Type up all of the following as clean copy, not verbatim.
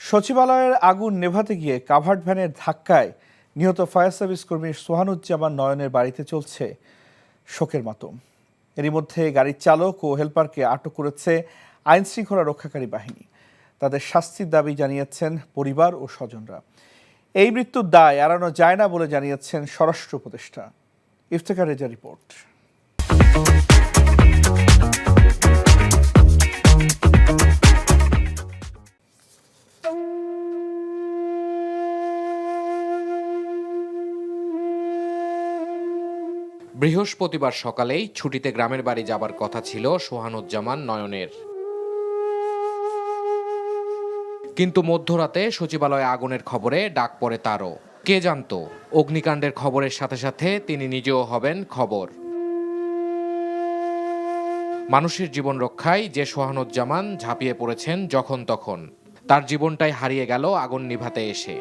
সচিবালয়ের আগুন নেভাতে গিয়ে কাভার্ড ভ্যানের ধাক্কায় নিহত ফায়ার সার্ভিস কর্মী সোহানুজ্জামান নয়নের বাড়িতে চলছে শোকের মাতম। এরই মধ্যে গাড়ির চালক ও হেলপারকে আটক করেছে আইন শৃঙ্খলা রক্ষাকারী বাহিনী। তাদের শাস্তির দাবি জানিয়েছেন পরিবার ও স্বজনরা। এই মৃত্যুর দায় এড়ানো যায় না বলে জানিয়েছেন স্বরাষ্ট্র উপদেষ্টা। ইফতেখার রেজা রিপোর্ট। বৃহস্পতিবার সকালেই ছুটিতে গ্রামের বাড়ি যাবার কথা ছিল সোহানুজ্জামান নয়নের, কিন্তু মধ্যরাতে সচিবালয়ে আগুনের খবরে ডাক পড়ে তারও। কে জানতো অগ্নিকাণ্ডের খবরের সাথে সাথে তিনি নিজেও হবেন খবর। মানুষের জীবন রক্ষায় যে সোহানুজ্জামান ঝাঁপিয়ে পড়েছেন যখন তখন, তার জীবনটাই হারিয়ে গেল আগুন নিভাতে এসে।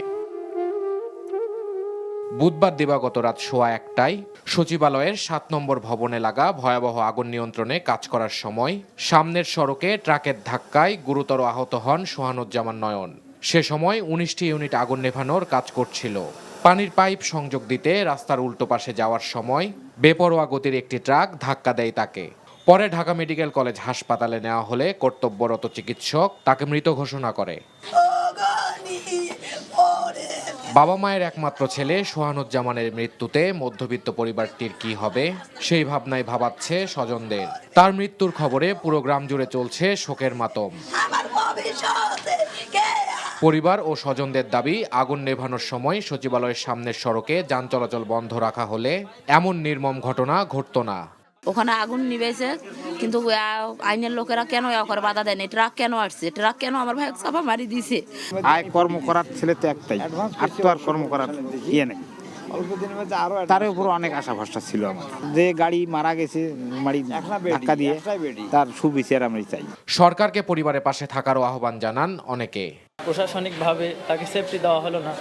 বুধবার দিবাগত রাত 1:15টায় সচিবালয়ের 7 নম্বর ভবনে লাগা ভয়াবহ আগুন নিয়ন্ত্রণে কাজ করার সময় সামনের সড়কে ট্রাকের ধাক্কায় গুরুতর আহত হন সোহানুজ্জামান নয়ন। সে সময় 19টি ইউনিট আগুন নেভানোর কাজ করছিল। পানির পাইপ সংযোগ দিতে রাস্তার উল্টো পাশে যাওয়ার সময় বেপরোয়া গতির একটি ট্রাক ধাক্কা দেয় তাকে। পরে ঢাকা মেডিকেল কলেজ হাসপাতালে নেওয়া হলে কর্তব্যরত চিকিৎসক তাকে মৃত ঘোষণা করে। বাবা মায়ের একমাত্র ছেলে সোহানুজ্জামানের মৃত্যুতে মধ্যবিত্ত পরিবারটির কি হবে সেই ভাবনায় ভাবাচ্ছে স্বজনদের। তার মৃত্যুর খবরে পুরো গ্রাম জুড়ে চলছে শোকের মাতম। পরিবার ও স্বজনদের দাবি, আগুন নেভানোর সময় সচিবালয়ের সামনের সড়কে যান চলাচল বন্ধ রাখা হলে এমন নির্মম ঘটনা ঘটতো না। ওখানে আগুন নিবেছে, কিন্তু আইনের লোকেরা কেন করে বাধা দেয়নি? ট্রাক কেন আসছে? ট্রাক কেন আমার ভাই চাপা মারি দিছে? আয় কর্ম করার ছেলে তো একটাই, আর তো আর কর্ম করার ইয়ে নেই। তার উপর অনেক আশা ভরসা ছিল আমার, যে গাড়ি মারা গেছে ধাক্কা দিয়ে, তার সুবিচার আমি চাই। সরকারকে পরিবারের পাশে থাকারও আহ্বান জানান অনেকে। প্রশাসনিকভাবে তাকে সেফটি দেওয়া হলো না,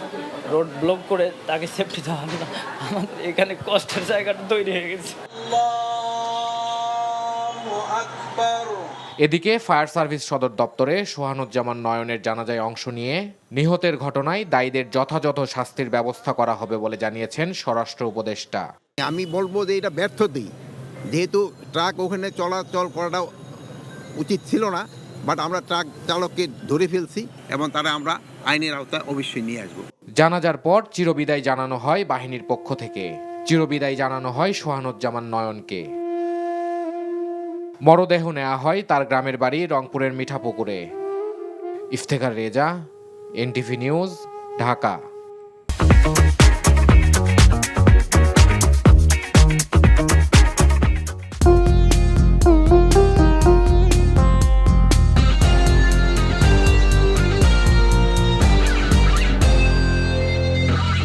রোড ব্লক করে তাকে সেফটি দেওয়া হলো না। আমাদের এখানে কষ্টের জায়গাটা তৈরি হয়ে গেছে। এদিকে ফায়ার সার্ভিস সদর দপ্তরে সোহানুজ্জামান নয়নের জানাজায় অংশ নিয়ে নিহতের ঘটনায় দায়ীদের যথাযথ শাস্তির ব্যবস্থা করা হবে বলে জানিয়েছেন স্বরাষ্ট্র উপদেষ্টা। আমি বলবো যে এটা ব্যর্থতাই, যেহেতু ট্রাক ওখানে চলাচল করাটা উচিত ছিল না, বাট আমরা ট্রাক চালককে ধরে ফেলছি এবং তারা আমরা আইনের আওতায় অবশ্যই নিয়ে আসবো। জানাজার পর চিরবিদায় জানানো হয় বাহিনীর পক্ষ থেকে। চিরবিদায় জানানো হয় সোহানুজ্জামান নয়নকে। মরদেহ নেওয়া হয় তার গ্রামের বাড়ি রংপুরের মিঠাপুকুরে। Iftekhar Reza, NTV news, Dhaka.